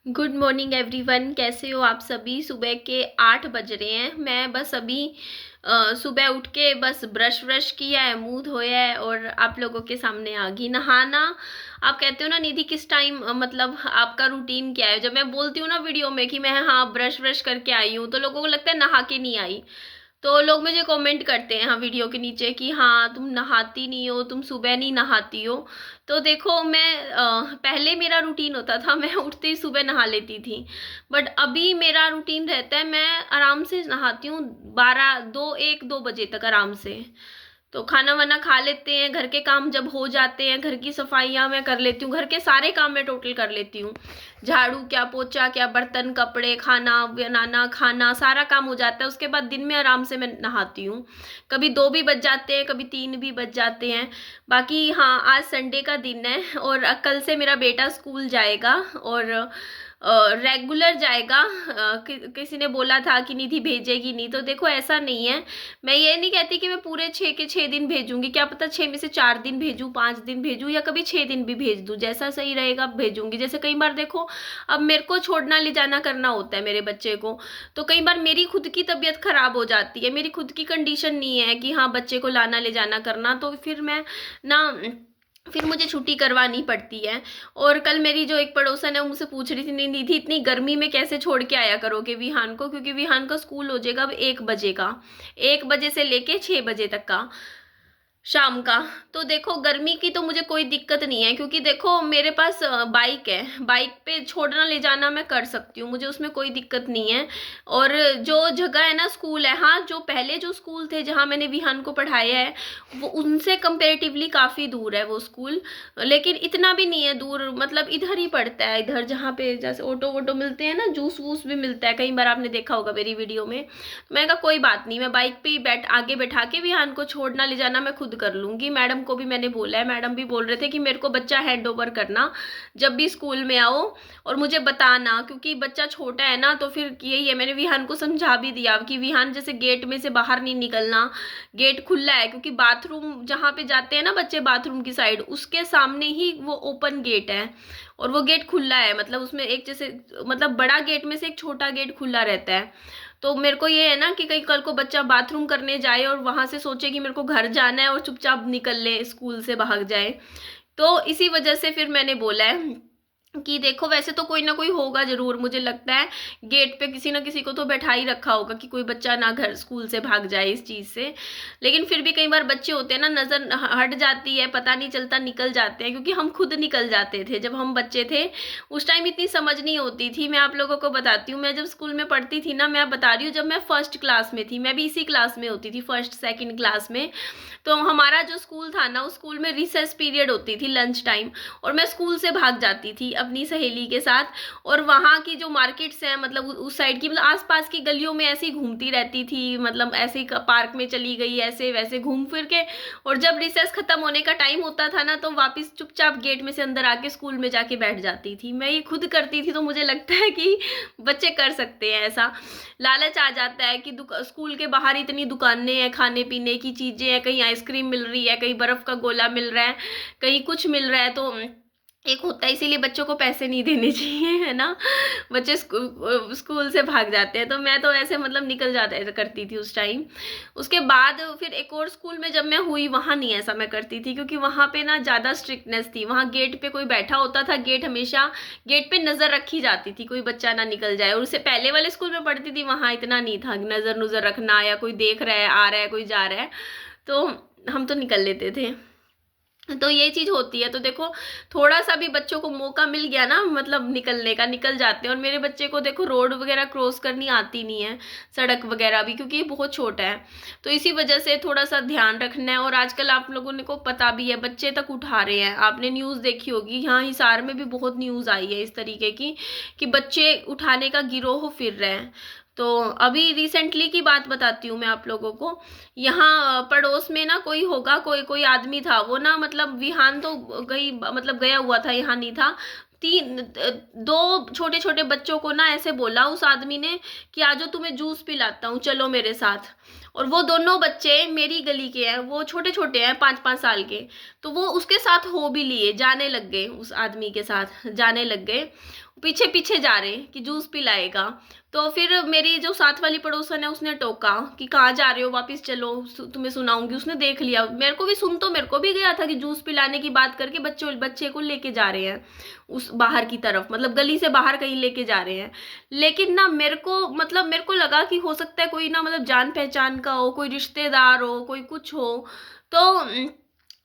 Good morning everyone. कैसे हो आप सभी। सुबह के 8 बज रहे हैं। मैं बस अभी सुबह उठ के बस ब्रश व्रश किया है, मुंह धोया है और आप लोगों के सामने आ गई। नहाना आप कहते हो ना निधि किस टाइम, मतलब आपका रूटीन क्या है। जब मैं बोलती हूँ ना वीडियो में कि मैं हाँ ब्रश व्रश करके आई हूँ तो लोगों को लगता है नहा के नहीं आई। तो लोग मुझे कमेंट करते हैं हाँ वीडियो के नीचे कि हाँ तुम नहाती नहीं हो, तुम सुबह नहीं नहाती हो। तो देखो मैं पहले मेरा रूटीन होता था, मैं उठते ही सुबह नहा लेती थी। बट अभी मेरा रूटीन रहता है, मैं आराम से नहाती हूँ 12 2 1 2 बजे तक आराम से। तो खाना वाना खा लेते हैं, घर के काम जब हो जाते हैं, घर की सफाइयाँ मैं कर लेती हूँ, घर के सारे काम मैं टोटल कर लेती हूँ। झाड़ू क्या, पोछा क्या, बर्तन, कपड़े, खाना बनाना, खाना सारा काम हो जाता है। उसके बाद दिन में आराम से मैं नहाती हूँ। कभी 2 भी बज जाते हैं, कभी 3 भी बज जाते हैं। बाकी हाँ आज संडे का दिन है और कल से मेरा बेटा स्कूल जाएगा और रेगुलर जाएगा। किसी ने बोला था कि निधि भेजेगी नहीं, तो देखो ऐसा नहीं है। मैं ये नहीं कहती कि मैं पूरे 6 के 6 दिन भेजूंगी, क्या पता 6 में से 4 दिन भेजूं, 5 दिन भेजूं या कभी 6 दिन भी भेज दूं, जैसा सही रहेगा भेजूंगी। जैसे कई बार देखो अब मेरे को छोड़ना ले जाना करना होता है मेरे बच्चे को, तो कई बार मेरी खुद की तबीयत खराब हो जाती है, मेरी खुद की कंडीशन नहीं है कि हाँ बच्चे को लाना ले जाना करना, तो फिर मैं ना फिर मुझे छुट्टी करवानी पड़ती है। और कल मेरी जो एक पड़ोसन है वो मुझसे पूछ रही थी निधि इतनी गर्मी में कैसे छोड़ के आया करोगे विहान को, क्योंकि विहान का स्कूल हो जाएगा अब 1 बजे का, 1 बजे से लेके 6 बजे तक का शाम का। तो देखो गर्मी की तो मुझे कोई दिक्कत नहीं है, क्योंकि देखो मेरे पास बाइक है, बाइक पे छोड़ना ले जाना मैं कर सकती हूँ, मुझे उसमें कोई दिक्कत नहीं है। और जो जगह है ना स्कूल है, हाँ जो पहले जो स्कूल थे जहाँ मैंने विहान को पढ़ाया है वो उनसे कंपेरेटिवली काफ़ी दूर है वो स्कूल, लेकिन इतना भी नहीं है दूर, मतलब इधर ही पड़ता है, इधर जहाँ पे जैसे ऑटो वोटो मिलते हैं ना, जूस वूस भी मिलता है, कई बार आपने देखा होगा मेरी वीडियो में। मैंने कहा कोई बात नहीं, मैं बाइक पे ही आगे बैठा के विहान को छोड़ना ले जाना मैं खुद कर लूंगी। मैडम को भी मैंने बोला है, मैडम भी बोल रहे थे कि मेरे को बच्चा हैंड ओवर करना जब भी स्कूल में आओ और मुझे बताना, क्योंकि बच्चा छोटा है ना, तो फिर यही है। मैंने विहान को समझा भी दिया कि विहान जैसे गेट में से बाहर नहीं निकलना, गेट खुला है, क्योंकि बाथरूम जहाँ पे जाते हैं ना बच्चे बाथरूम की साइड, उसके सामने ही वो ओपन गेट है और वो गेट खुला है, मतलब उसमें एक जैसे मतलब बड़ा गेट में से एक छोटा गेट खुला रहता है। तो मेरे को ये है ना कि कहीं कल को बच्चा बाथरूम करने जाए और वहां से सोचे कि मेरे को घर जाना है और चुपचाप निकल ले, स्कूल से भाग जाए। तो इसी वजह से फिर मैंने बोला है कि देखो वैसे तो कोई ना कोई होगा जरूर, मुझे लगता है गेट पे किसी ना किसी को तो बैठा ही रखा होगा कि कोई बच्चा ना घर स्कूल से भाग जाए इस चीज से। लेकिन फिर भी कई बार बच्चे होते हैं ना, नजर हट जाती है, पता नहीं चलता, निकल जाते हैं, क्योंकि हम खुद निकल जाते थे जब हम बच्चे थे। उस टाइम इतनी समझ नहीं होती थी। मैं आप लोगों को बताती हूँ, मैं जब स्कूल में पढ़ती थी ना, मैं बता रही हूँ जब मैं फर्स्ट क्लास में थी, मैं भी इसी क्लास में होती थी, फर्स्ट सेकेंड क्लास में। तो हमारा जो स्कूल था ना, उस स्कूल में रिसेस पीरियड होती थी, लंच टाइम, और मैं स्कूल से भाग जाती थी अपनी सहेली के साथ। और वहाँ की जो मार्केट्स हैं, मतलब उस साइड की, मतलब आसपास की गलियों में ऐसे ही घूमती रहती थी, मतलब ऐसे ही पार्क में चली गई, ऐसे वैसे घूम फिर के। और जब रिसेस खत्म होने का टाइम होता था ना, तो वापस चुपचाप गेट में से अंदर आके स्कूल में जाके बैठ जाती थी। मैं ये खुद करती थी, तो मुझे लगता है कि बच्चे कर सकते हैं ऐसा। लालच आ जाता है कि स्कूल के बाहर इतनी दुकानें हैं, खाने पीने की चीजें हैं, कहीं आइसक्रीम मिल रही है, कहीं बर्फ का गोला मिल रहा है, कहीं कुछ मिल रहा है, तो एक होता है इसीलिए बच्चों को पैसे नहीं देने चाहिए, है ना। बच्चे स्कूल से भाग जाते हैं, तो मैं तो ऐसे मतलब निकल जाता करती थी उस टाइम। उसके बाद फिर एक और स्कूल में जब मैं हुई, वहाँ नहीं ऐसा मैं करती थी, क्योंकि वहाँ पे ना ज़्यादा स्ट्रिक्टनेस थी। वहाँ गेट पे कोई बैठा होता था, गेट हमेशा गेट पे नज़र रखी जाती थी, कोई बच्चा ना निकल जाए। और उससे पहले वाले स्कूल में पढ़ती थी, वहाँ इतना नहीं था नज़र नुज़र रखना, या कोई देख रहा है, आ रहा है, कोई जा रहा है, तो हम तो निकल लेते थे। तो ये चीज होती है। तो देखो थोड़ा सा भी बच्चों को मौका मिल गया ना, मतलब निकलने का, निकल जाते हैं। और मेरे बच्चे को देखो रोड वगैरह क्रॉस करनी आती नहीं है, सड़क वगैरह भी, क्योंकि ये बहुत छोटा है। तो इसी वजह से थोड़ा सा ध्यान रखना है। और आजकल आप लोगों ने को पता भी है, बच्चे तक उठा रहे हैं, आपने न्यूज़ देखी होगी, यहाँ हिसार में भी बहुत न्यूज़ आई है इस तरीके की कि बच्चे उठाने का गिरोह फिर रहे हैं। तो अभी रिसेंटली की बात बताती हूँ मैं आप लोगों को। यहाँ पड़ोस में ना कोई होगा, कोई कोई आदमी था, वो ना मतलब विहान तो गई, मतलब गया हुआ था, यहाँ नहीं था। तीन दो छोटे छोटे बच्चों को ना ऐसे बोला उस आदमी ने कि आजो तुम्हें जूस पिलाता हूँ, चलो मेरे साथ। और वो दोनों बच्चे मेरी गली के हैं, वो छोटे छोटे हैं, 5 5 साल के। तो वो उसके साथ हो भी लिए, जाने लग गए, उस आदमी के साथ जाने लग गए। पीछे पीछे जा रहे कि जूस पिलाएगा। तो फिर मेरी जो साथ वाली पड़ोसन है उसने टोका कि कहाँ जा रहे हो, वापस चलो, तुम्हें सुनाऊंगी। उसने देख लिया, मेरे को भी सुन, तो मेरे को भी गया था कि जूस पिलाने की बात करके बच्चे को लेके जा रहे हैं उस बाहर की तरफ, मतलब गली से बाहर कहीं लेके जा रहे हैं। लेकिन ना मेरे को लगा कि हो सकता है कोई ना, मतलब जान पहचान का हो, कोई रिश्तेदार हो, कोई कुछ हो। तो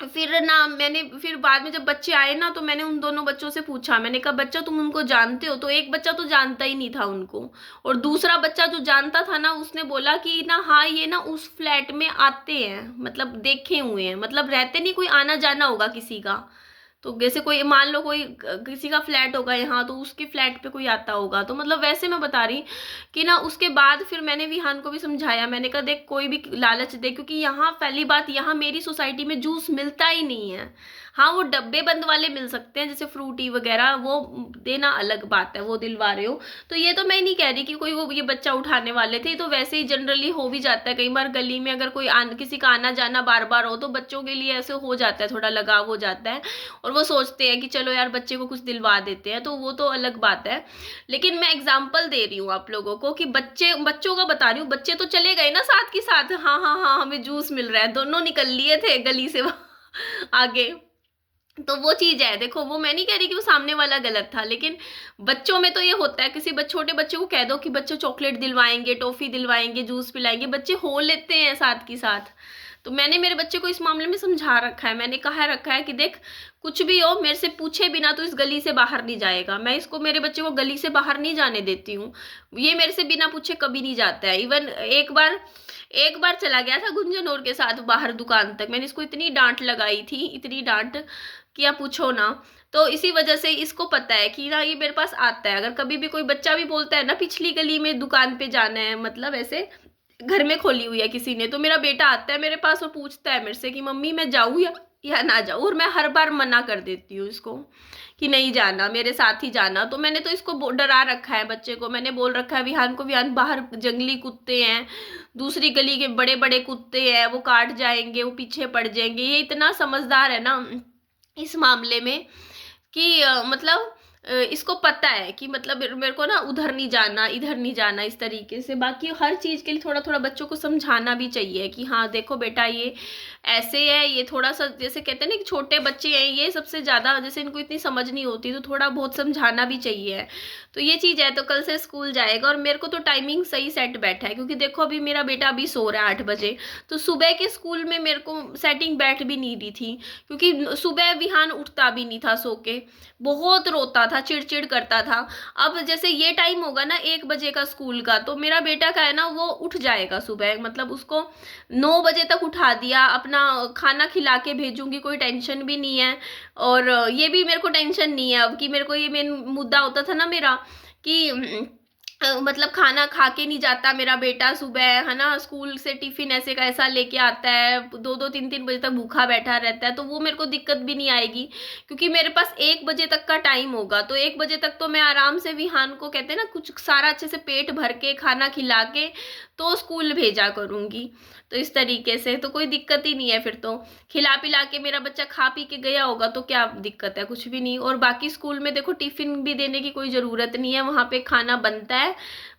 फिर ना मैंने, फिर बाद में जब बच्चे आए ना, तो मैंने उन दोनों बच्चों से पूछा, मैंने कहा बच्चा तुम उनको जानते हो? तो एक बच्चा तो जानता ही नहीं था उनको, और दूसरा बच्चा जो जानता था ना उसने बोला कि ना हाँ ये ना उस फ्लैट में आते हैं, मतलब देखे हुए हैं, मतलब रहते नहीं, कोई आना जाना होगा किसी का। तो जैसे कोई मान लो कोई किसी का फ्लैट होगा यहाँ, तो उसके फ्लैट पे कोई आता होगा, तो मतलब वैसे मैं बता रही कि ना उसके बाद फिर मैंने विहान को भी समझाया, मैंने कहा देख कोई भी लालच दे, क्योंकि यहाँ पहली बात, यहाँ मेरी सोसाइटी में जूस मिलता ही नहीं है। हाँ वो डब्बे बंद वाले मिल सकते हैं जैसे फ्रूटी वगैरह, वो देना अलग बात है, वो दिलवा रहे हो। तो ये तो मैं नहीं कह रही कि कोई वो ये बच्चा उठाने वाले थे, तो वैसे ही जनरली हो भी जाता है कई बार गली में, अगर कोई किसी का आना जाना बार बार हो तो बच्चों के लिए ऐसे हो जाता है, थोड़ा लगाव हो जाता है, और वो सोचते हैं कि चलो यार बच्चे को कुछ दिलवा देते हैं, तो वो तो अलग बात है। लेकिन मैं एग्जाम्पल दे रही हूँ आप लोगों को कि बच्चों का बता रही हूँ, बच्चे तो चले गए ना साथ के साथ, हाँ हाँ हाँ हमें जूस मिल रहा है, दोनों निकल लिए थे गली से आगे। तो वो चीज है, देखो वो मैं नहीं कह रही कि वो सामने वाला गलत था, लेकिन बच्चों में तो ये होता है, किसी छोटे बच्चे को कह दो कि बच्चे चॉकलेट दिलवाएंगे, टॉफी दिलवाएंगे, जूस पिलाएंगे, बच्चे हो लेते हैं साथ की साथ। तो मैंने मेरे बच्चे को इस मामले में समझा रखा है, मैंने कहा रखा है कि देख कुछ भी हो, मेरे से पूछे बिना तो इस गली से बाहर नहीं जाएगा। मैं इसको, मेरे बच्चे को गली से बाहर नहीं जाने देती हूँ, ये मेरे से बिना पूछे कभी नहीं जाता है। इवन एक बार चला गया था गुंजन और के साथ बाहर दुकान तक, मैंने इसको इतनी डांट लगाई थी, इतनी डांट कि आप पूछो ना। तो इसी वजह से इसको पता है कि ना ये मेरे पास आता है, अगर कभी भी कोई बच्चा भी बोलता है ना पिछली गली में दुकान पे जाना है, मतलब ऐसे घर में खोली हुई है किसी ने, तो मेरा बेटा आता है मेरे पास और पूछता है मेरे से कि मम्मी मैं जाऊँ या ना जाऊँ, और मैं हर बार मना कर देती हूँ इसको कि नहीं जाना, मेरे साथ ही जाना। तो मैंने तो इसको डरा रखा है बच्चे को, मैंने बोल रखा है विहान को, विहान बाहर जंगली कुत्ते हैं, दूसरी गली के बड़े बड़े कुत्ते हैं, वो काट जाएंगे, वो पीछे पड़ जाएंगे। ये इतना समझदार है ना इस मामले में कि मतलब इसको पता है कि मतलब मेरे को ना उधर नहीं जाना, इधर नहीं जाना, इस तरीके से। बाकी हर चीज़ के लिए थोड़ा थोड़ा बच्चों को समझाना भी चाहिए कि हाँ देखो बेटा ये ऐसे है, ये थोड़ा सा जैसे कहते हैं ना कि छोटे बच्चे हैं, ये सबसे ज़्यादा जैसे इनको इतनी समझ नहीं होती, तो थोड़ा बहुत समझाना भी चाहिए। तो ये चीज़ है। तो कल से स्कूल जाएगा, और मेरे को तो टाइमिंग सही सेट बैठा है, क्योंकि देखो अभी मेरा बेटा अभी सो रहा है 8 बजे, तो सुबह के स्कूल में मेरे को सेटिंग बैठ भी नहीं रही थी, क्योंकि सुबह विहान उठता भी नहीं था सो के, बहुत रोता था, चिड़चिड़ करता था। अब जैसे ये टाइम होगा ना 1 बजे का स्कूल का, तो मेरा बेटा का है ना वो उठ जाएगा सुबह, मतलब उसको 9 बजे तक उठा दिया, अपना खाना खिला के भेजूंगी, कोई टेंशन भी नहीं है। और ये भी मेरे को टेंशन नहीं है अब, कि मेरे को ये मेन मुद्दा होता था ना मेरा कि मतलब खाना खा के नहीं जाता मेरा बेटा सुबह, है ना, स्कूल से टिफिन ऐसे का ऐसा लेके आता है, 2-2 3-3 बजे तक भूखा बैठा रहता है, तो वो मेरे को दिक्कत भी नहीं आएगी, क्योंकि मेरे पास 1 बजे तक का टाइम होगा। तो 1 बजे तक तो मैं आराम से विहान को, कहते हैं ना, कुछ सारा अच्छे से पेट भर के खाना खिला के तो स्कूल भेजा करूंगी। तो इस तरीके से तो कोई दिक्कत ही नहीं है, फिर तो खिला पिला के मेरा बच्चा खा पी के गया होगा तो क्या दिक्कत है, कुछ भी नहीं। और बाकी स्कूल में देखो टिफिन भी देने की कोई ज़रूरत नहीं है, वहाँ पे खाना बनता है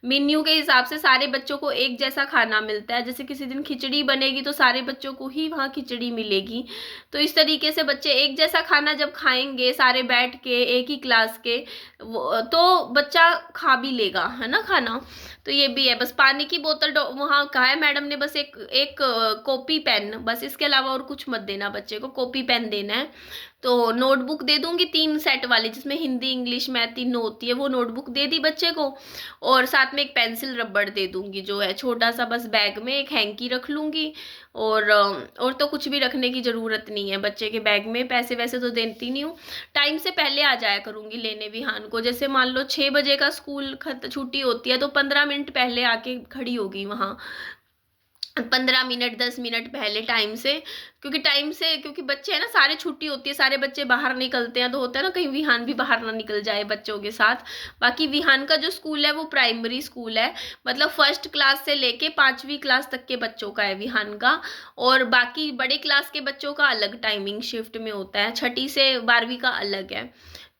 मेन्यू के हिसाब से, सारे बच्चों को एक जैसा खाना मिलता है। जैसे किसी दिन खिचड़ी बनेगी तो सारे बच्चों को ही वहाँ खिचड़ी मिलेगी। तो इस तरीके से बच्चे एक जैसा खाना जब खाएंगे सारे बैठ के एक ही क्लास के, तो बच्चा खा भी लेगा, है ना, खाना। तो ये भी है। बस पानी की बोतल वहाँ कहा है मैडम ने, बस एक एक कॉपी पेन, बस इसके अलावा और कुछ मत देना बच्चे को, कॉपी पेन देना है। तो नोटबुक दे दूंगी 3 सेट वाली, जिसमें हिंदी इंग्लिश मैथ तीनों होती है, वो नोटबुक दे दी बच्चे को। और साथ में एक पेंसिल रबड़ दे दूंगी, जो है छोटा सा, बस बैग में एक हैंकी रख लूंगी। और तो कुछ भी रखने की ज़रूरत नहीं है बच्चे के बैग में। पैसे वैसे तो देती नहीं हूँ, टाइम से पहले आ जाया करूँगी लेने विहान को। जैसे मान लो 6 बजे का स्कूल छुट्टी होती है, तो 15 मिनट पहले आके खड़ी होगी वहाँ, 15 मिनट 10 मिनट पहले टाइम से। क्योंकि बच्चे हैं ना, सारे छुट्टी होती है, सारे बच्चे बाहर निकलते हैं, तो होता है ना कहीं विहान भी बाहर ना निकल जाए बच्चों के साथ। बाकी विहान का जो स्कूल है वो प्राइमरी स्कूल है, मतलब फर्स्ट क्लास से लेके 5वीं क्लास तक के बच्चों का है विहान का। और बाकी बड़े क्लास के बच्चों का अलग टाइमिंग शिफ्ट में होता है, 6ठी से 12वीं का अलग है।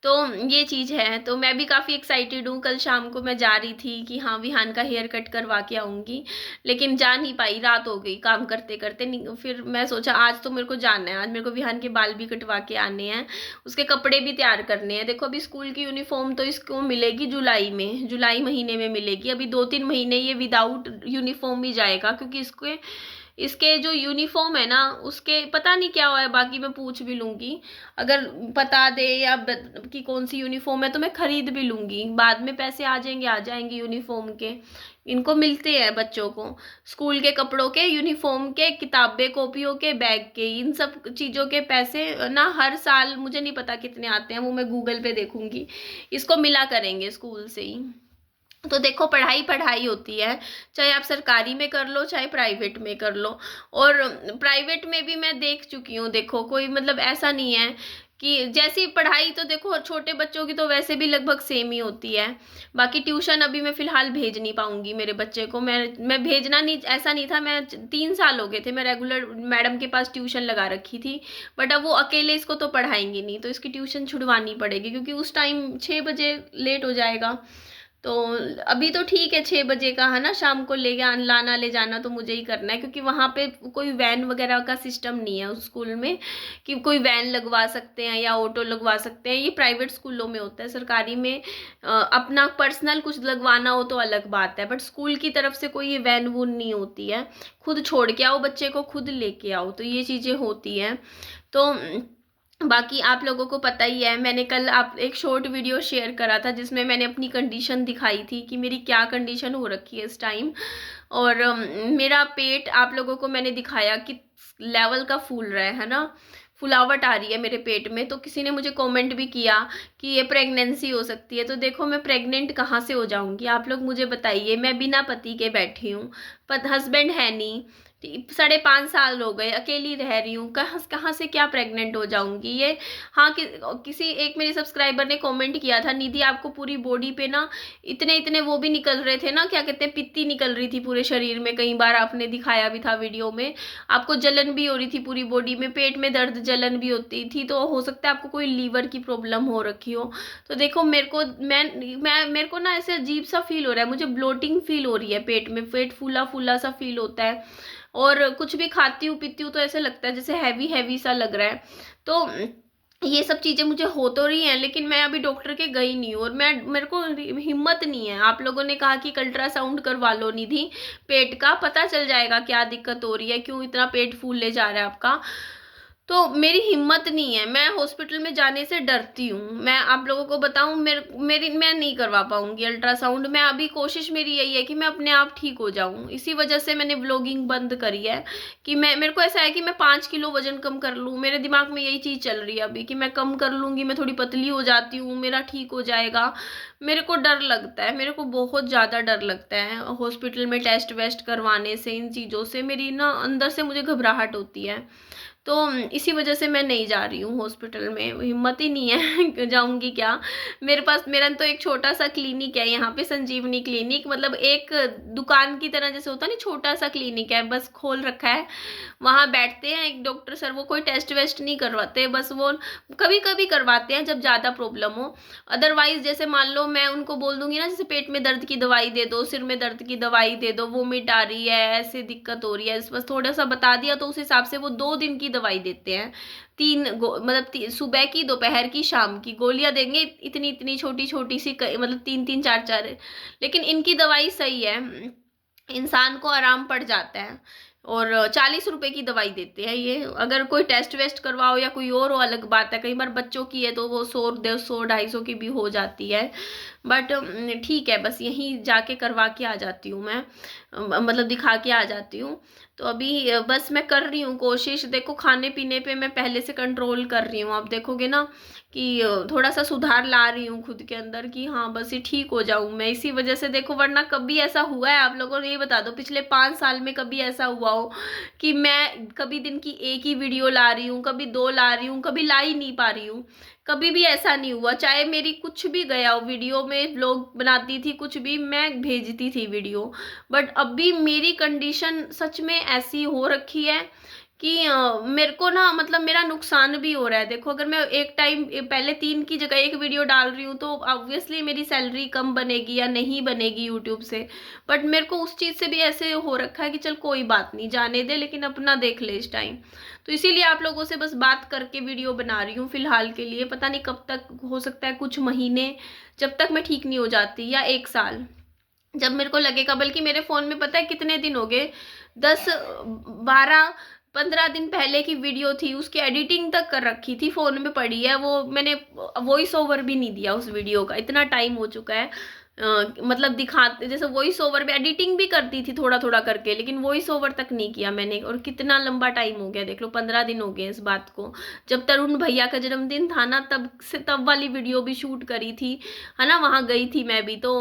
तो ये चीज़ है। तो मैं भी काफ़ी एक्साइटेड हूँ। कल शाम को मैं जा रही थी कि हाँ विहान का हेयर कट करवा के आऊँगी, लेकिन जा नहीं पाई, रात हो गई काम करते करते। नहीं, फिर मैं सोचा आज तो मेरे को जाना है, आज मेरे को विहान के बाल भी कटवा के आने हैं, उसके कपड़े भी तैयार करने हैं। देखो अभी स्कूल की यूनिफॉर्म तो इसको मिलेगी जुलाई में, जुलाई महीने में मिलेगी। अभी 2-3 महीने ये विदाउट यूनिफॉर्म ही जाएगा, क्योंकि इसके इसके जो यूनिफॉर्म है ना उसके पता नहीं क्या हुआ है, बाकी मैं पूछ भी लूँगी। अगर बता दे या कि कौन सी यूनिफॉर्म है तो मैं खरीद भी लूँगी, बाद में पैसे आ जाएंगे यूनिफॉर्म के। इनको मिलते हैं बच्चों को स्कूल के कपड़ों के, यूनिफॉर्म के, किताबें कॉपियों के, बैग के, इन सब चीज़ों के पैसे ना हर साल मुझे नहीं पता कितने आते हैं, वो मैं गूगल पे देखूंगी। इसको मिला करेंगे स्कूल से ही। तो देखो पढ़ाई पढ़ाई होती है, चाहे आप सरकारी में कर लो चाहे प्राइवेट में कर लो। और प्राइवेट में भी मैं देख चुकी हूँ, देखो कोई मतलब ऐसा नहीं है कि जैसी पढ़ाई तो देखो छोटे बच्चों की तो वैसे भी लगभग सेम ही होती है। बाकी ट्यूशन अभी मैं फ़िलहाल भेज नहीं पाऊंगी मेरे बच्चे को, मैं भेजना नहीं, ऐसा नहीं था। मैं 3 साल हो गए थे मैं रेगुलर मैडम के पास ट्यूशन लगा रखी थी, बट अब वो अकेले इसको तो पढ़ाएंगी नहीं, तो इसकी ट्यूशन छुड़वानी पड़ेगी, क्योंकि उस टाइम 6 बजे लेट हो जाएगा। तो अभी तो ठीक है 6 बजे का है ना, शाम को ले लाना ले जाना तो मुझे ही करना है, क्योंकि वहाँ पे कोई वैन वगैरह का सिस्टम नहीं है उस स्कूल में कि कोई वैन लगवा सकते हैं या ऑटो लगवा सकते हैं। ये प्राइवेट स्कूलों में होता है, सरकारी में अपना पर्सनल कुछ लगवाना हो तो अलग बात है, बट स्कूल की तरफ से कोई ये वैन वून नहीं होती है। खुद छोड़ के आओ बच्चे को, खुद लेके आओ, तो ये चीज़ें होती हैं। तो बाकी आप लोगों को पता ही है, मैंने कल आप एक शॉर्ट वीडियो शेयर करा था जिसमें मैंने अपनी कंडीशन दिखाई थी कि मेरी क्या कंडीशन हो रखी है इस टाइम। और मेरा पेट आप लोगों को मैंने दिखाया कि लेवल का फूल रहा है ना, फुलावट आ रही है मेरे पेट में। तो किसी ने मुझे कमेंट भी किया कि ये प्रेगनेंसी हो सकती है। तो देखो मैं प्रेग्नेंट कहाँ से हो जाऊंगी, आप लोग मुझे बताइए। मैं बिना पति के बैठी हूँ, हस्बैंड है नहीं, 5.5 साल हो गए, अकेली रह रही हूँ, कहाँ कहाँ से क्या प्रेग्नेंट हो जाऊंगी ये। हाँ किसी एक मेरे सब्सक्राइबर ने कमेंट किया था, निधि आपको पूरी बॉडी पे ना इतने इतने वो भी निकल रहे थे ना, क्या कहते हैं, पित्ती निकल रही थी पूरे शरीर में, कई बार आपने दिखाया भी था वीडियो में। आपको जलन भी हो रही थी पूरी बॉडी में, पेट में दर्द जलन भी होती थी, तो हो सकता है आपको कोई लीवर की प्रॉब्लम हो रखी हो। तो देखो मेरे को ना ऐसे अजीब सा फील हो रहा है, मुझे ब्लोटिंग फील हो रही है पेट में, पेट फूला फूला सा फील होता है, और कुछ भी खाती हूँ पीती हूँ तो ऐसे लगता है जैसे हैवी हैवी सा लग रहा है। तो ये सब चीज़ें मुझे हो तो रही हैं, लेकिन मैं अभी डॉक्टर के गई नहीं हूँ, और मेरे को हिम्मत नहीं है। आप लोगों ने कहा कि अल्ट्रासाउंड करवा लो निधि, पेट का पता चल जाएगा क्या दिक्कत हो रही है, क्यों इतना पेट फूले जा रहा है आपका। तो मेरी हिम्मत नहीं है, मैं हॉस्पिटल में जाने से डरती हूँ। मैं आप लोगों को बताऊँ, मैं नहीं करवा पाऊंगी अल्ट्रासाउंड। मैं अभी कोशिश मेरी यही है कि मैं अपने आप ठीक हो जाऊँ, इसी वजह से मैंने व्लॉगिंग बंद करी है कि मेरे को ऐसा है कि मैं 5 किलो वजन कम कर लूँ। मेरे दिमाग में यही चीज़ चल रही है अभी कि मैं कम कर लूँगी, मैं थोड़ी पतली हो जाती हूँ, मेरा ठीक हो जाएगा। मेरे को डर लगता है, मेरे को बहुत ज़्यादा डर लगता है हॉस्पिटल में टेस्ट वेस्ट करवाने से, इन चीज़ों से मेरी ना अंदर से मुझे घबराहट होती है। तो इसी वजह से मैं नहीं जा रही हूँ हॉस्पिटल में, हिम्मत ही नहीं है जाऊँगी क्या। मेरा तो एक छोटा सा क्लिनिक है यहाँ पे, संजीवनी क्लिनिक, मतलब एक दुकान की तरह जैसे होता है ना, छोटा सा क्लिनिक है, बस खोल रखा है। वहाँ बैठते हैं एक डॉक्टर सर, वो कोई टेस्ट वेस्ट नहीं करवाते, बस वो कभी कभी करवाते हैं जब ज़्यादा प्रॉब्लम हो। अदरवाइज जैसे मान लो मैं उनको बोल दूंगी ना, जैसे पेट में दर्द की दवाई दे दो, सिर में दर्द की दवाई दे दो, वोमिट आ रही है, ऐसे दिक्कत हो रही है, बस थोड़ा सा बता दिया तो उस हिसाब से वो 2 दिन की दवाई देते हैं। मतलब सुबह की, दोपहर की, शाम की गोलियां देंगे, इतनी इतनी छोटी छोटी सी, मतलब 3-3 4-4। लेकिन इनकी दवाई सही है, इंसान को आराम पड़ जाता है। और 40 रुपए की दवाई देते हैं ये। अगर कोई टेस्ट वेस्ट करवाओ या कोई और हो अलग बात है, कई बार बच्चों की है तो वो 100-150 की भी हो जाती है, बट ठीक है, बस यहीं जाके करवा के आ जाती हूँ मैं, मतलब दिखा के आ जाती हूँ। तो अभी बस मैं कर रही हूँ कोशिश। देखो खाने पीने पे मैं पहले से कंट्रोल कर रही हूँ, आप देखोगे ना कि थोड़ा सा सुधार ला रही हूँ खुद के अंदर कि हाँ बस ये ठीक हो जाऊँ मैं, इसी वजह से। देखो वरना कभी ऐसा हुआ है, आप लोगों ने ये बता दो पिछले 5 साल में कभी ऐसा हुआ हो कि मैं कभी दिन की एक ही वीडियो ला रही हूँ, कभी 2 ला रही हूँ, कभी ला ही नहीं पा रही हूँ, कभी भी ऐसा नहीं हुआ। चाहे मेरी कुछ भी गया हो, वीडियो में व्लॉग बनाती थी, कुछ भी मैं भेजती थी वीडियो, बट अभी मेरी कंडीशन सच में ऐसी हो रखी है कि मेरे को ना मतलब मेरा नुकसान भी हो रहा है। देखो अगर मैं एक टाइम पहले 3 की जगह 1 वीडियो डाल रही हूँ तो ऑब्वियसली मेरी सैलरी कम बनेगी या नहीं बनेगी यूट्यूब से। बट मेरे को उस चीज़ से भी ऐसे हो रखा है कि चल कोई बात नहीं, जाने दे, लेकिन अपना देख ले इस टाइम। तो इसीलिए आप लोगों से बस बात करके वीडियो बना रही हूँ फिलहाल के लिए। पता नहीं कब तक, हो सकता है कुछ महीने, जब तक मैं ठीक नहीं हो जाती, या 1 साल, जब मेरे को लगेगा। बल्कि मेरे फ़ोन में पता है कितने दिन हो गए, 10 12 15 दिन पहले की वीडियो थी, उसकी एडिटिंग तक कर रखी थी, फ़ोन में पड़ी है वो। मैंने वॉइस ओवर भी नहीं दिया उस वीडियो का, इतना टाइम हो चुका है। मतलब दिखाते जैसे वॉइस ओवर में एडिटिंग भी करती थी थोड़ा थोड़ा करके, लेकिन वॉइस ओवर तक नहीं किया मैंने। और कितना लंबा टाइम हो गया, देख लो 15 दिन हो गए इस बात को। जब तरुण भैया का जन्मदिन था ना, तब से तब वाली वीडियो भी शूट करी थी, है ना, वहाँ गई थी मैं भी। तो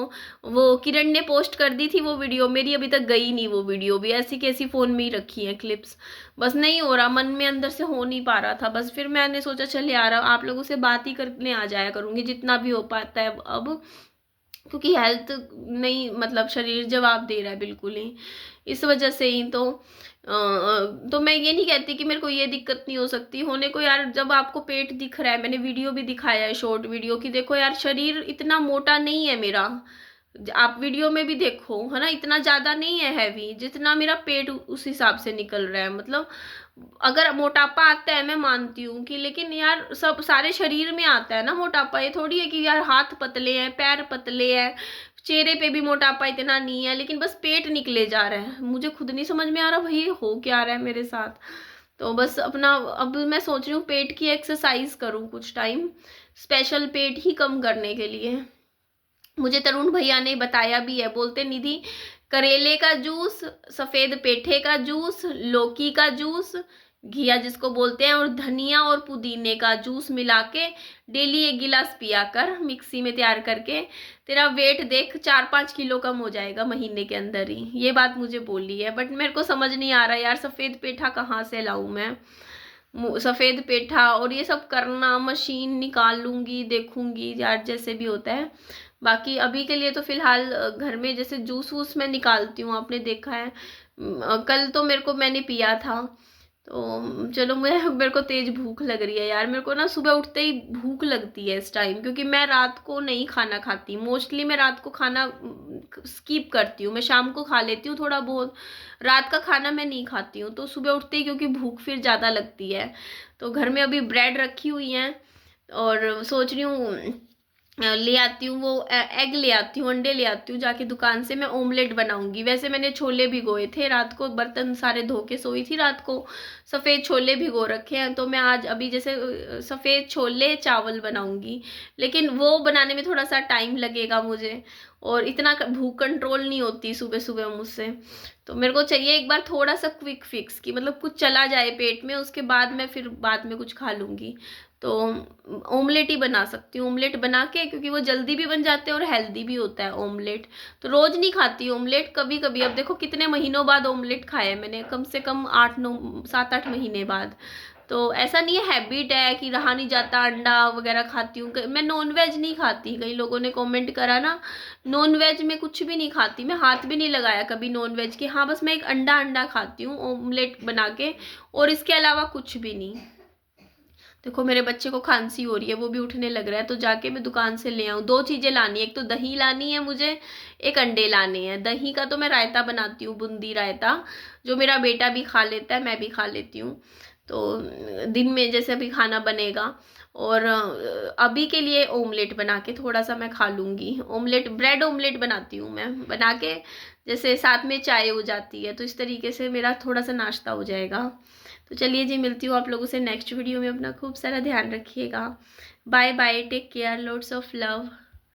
वो किरण ने पोस्ट कर दी थी वो वीडियो, मेरी अभी तक गई नहीं वो वीडियो भी, ऐसी कैसी फ़ोन में ही रखी है क्लिप्स। बस नहीं हो रहा, मन में अंदर से हो नहीं पा रहा था। बस फिर मैंने सोचा चल यार आप लोगों से बात ही करने आ जाया करूँगी जितना भी हो पाता है अब, क्योंकि हेल्थ नहीं, मतलब शरीर जवाब दे रहा है बिल्कुल ही, इस वजह से ही। तो मैं ये नहीं कहती कि मेरे को ये दिक्कत नहीं हो सकती होने को यार। जब आपको पेट दिख रहा है, मैंने वीडियो भी दिखाया है शॉर्ट वीडियो की, देखो यार शरीर इतना मोटा नहीं है मेरा, आप वीडियो में भी देखो, है ना, इतना ज़्यादा नहीं है हैवी, जितना मेरा पेट उस हिसाब से निकल रहा है। मतलब अगर मोटापा आता है मैं मानती हूँ कि, लेकिन यार सब सारे शरीर में आता है ना मोटापा। ये थोड़ी है कि यार हाथ पतले हैं, पैर पतले हैं, चेहरे पे भी मोटापा इतना नहीं है, लेकिन बस पेट निकले जा रहा है। मुझे खुद नहीं समझ में आ रहा भाई हो क्या रहा है मेरे साथ। तो बस अपना अब मैं सोच रही हूँ पेट की एक्सरसाइज करूँ कुछ टाइम, स्पेशल पेट ही कम करने के लिए। मुझे तरुण भैया ने बताया भी है, बोलते निधि करेले का जूस, सफेद पेठे का जूस, लौकी का जूस, घिया जिसको बोलते हैं, और धनिया और पुदीने का जूस मिला के डेली 1 गिलास पिया कर, मिक्सी में तैयार करके, तेरा वेट देख 4-5 किलो कम हो जाएगा महीने के अंदर ही। ये बात मुझे बोली है। बट मेरे को समझ नहीं आ रहा यार, सफ़ेद पेठा कहाँ से लाऊं मैं, सफ़ेद पेठा और ये सब करना, मशीन निकाल लूँगी, देखूँगी यार जैसे भी होता है। बाकी अभी के लिए तो फ़िलहाल घर में जैसे जूस वूस मैं निकालती हूँ, आपने देखा है। कल तो मैंने पिया था। तो चलो मेरे को तेज़ भूख लग रही है यार। मेरे को ना सुबह उठते ही भूख लगती है इस टाइम, क्योंकि मैं रात को नहीं खाना खाती मोस्टली। मैं रात को खाना स्किप करती हूँ, मैं शाम को खा लेती हूँ थोड़ा बहुत, रात का खाना मैं नहीं खाती हूँ। तो सुबह उठते ही क्योंकि भूख फिर ज़्यादा लगती है। तो घर में अभी ब्रेड रखी हुई हैं और सोच रही हूँ ले आती हूँ, वो एग ले आती हूँ, अंडे ले आती हूँ जाके दुकान से, मैं ओमलेट बनाऊंगी। वैसे मैंने छोले भिगोए थे रात को, बर्तन सारे धो के सोई थी रात को, सफ़ेद छोले भिगो रखे हैं। तो मैं आज अभी जैसे सफ़ेद छोले चावल बनाऊंगी, लेकिन वो बनाने में थोड़ा सा टाइम लगेगा मुझे, और इतना भूख कंट्रोल नहीं होती सुबह सुबह मुझसे। तो मेरे को चाहिए एक बार थोड़ा सा क्विक फिक्स की, मतलब कुछ चला जाए पेट में, उसके बाद मैं फिर बाद में कुछ खा लूँगी। तो ओमलेट ही बना सकती हूँ, ओमलेट बना के, क्योंकि वो जल्दी भी बन जाते हैं और हेल्दी भी होता है ओमलेट। तो रोज़ नहीं खाती ओमलेट, कभी कभी। अब देखो कितने महीनों बाद ओमलेट खाया मैंने, कम से कम 7-8 महीने बाद। तो ऐसा नहीं है हैबिट है कि रहा नहीं जाता, अंडा वगैरह खाती हूँ। मैं नॉन वेज नहीं खाती, कई लोगों ने कमेंट करा ना, नॉन वेज में कुछ भी नहीं खाती, मैं हाथ भी नहीं लगाया कभी नॉन वेज के। हाँ बस मैं एक अंडा खाती हूँ ओमलेट बना के, और इसके अलावा कुछ भी नहीं। देखो मेरे बच्चे को खांसी हो रही है, वो भी उठने लग रहा है, तो जाके मैं दुकान से ले आऊँ। 2 चीज़ें लानी है, एक तो दही लानी है मुझे, एक अंडे लाने हैं। दही का तो मैं रायता बनाती हूँ, बूंदी रायता, जो मेरा बेटा भी खा लेता है, मैं भी खा लेती हूँ। तो दिन में जैसे अभी खाना बनेगा, और अभी के लिए ओमलेट बना के थोड़ा सा मैं खा लूँगी। ओमलेट, ब्रेड ओमलेट बनाती हूँ मैं बना के, जैसे साथ में चाय हो जाती है, तो इस तरीके से मेरा थोड़ा सा नाश्ता हो जाएगा। तो चलिए जी, मिलती हूँ आप लोगों से नेक्स्ट वीडियो में। अपना खूब सारा ध्यान रखिएगा। Bye bye, take care, lots of love.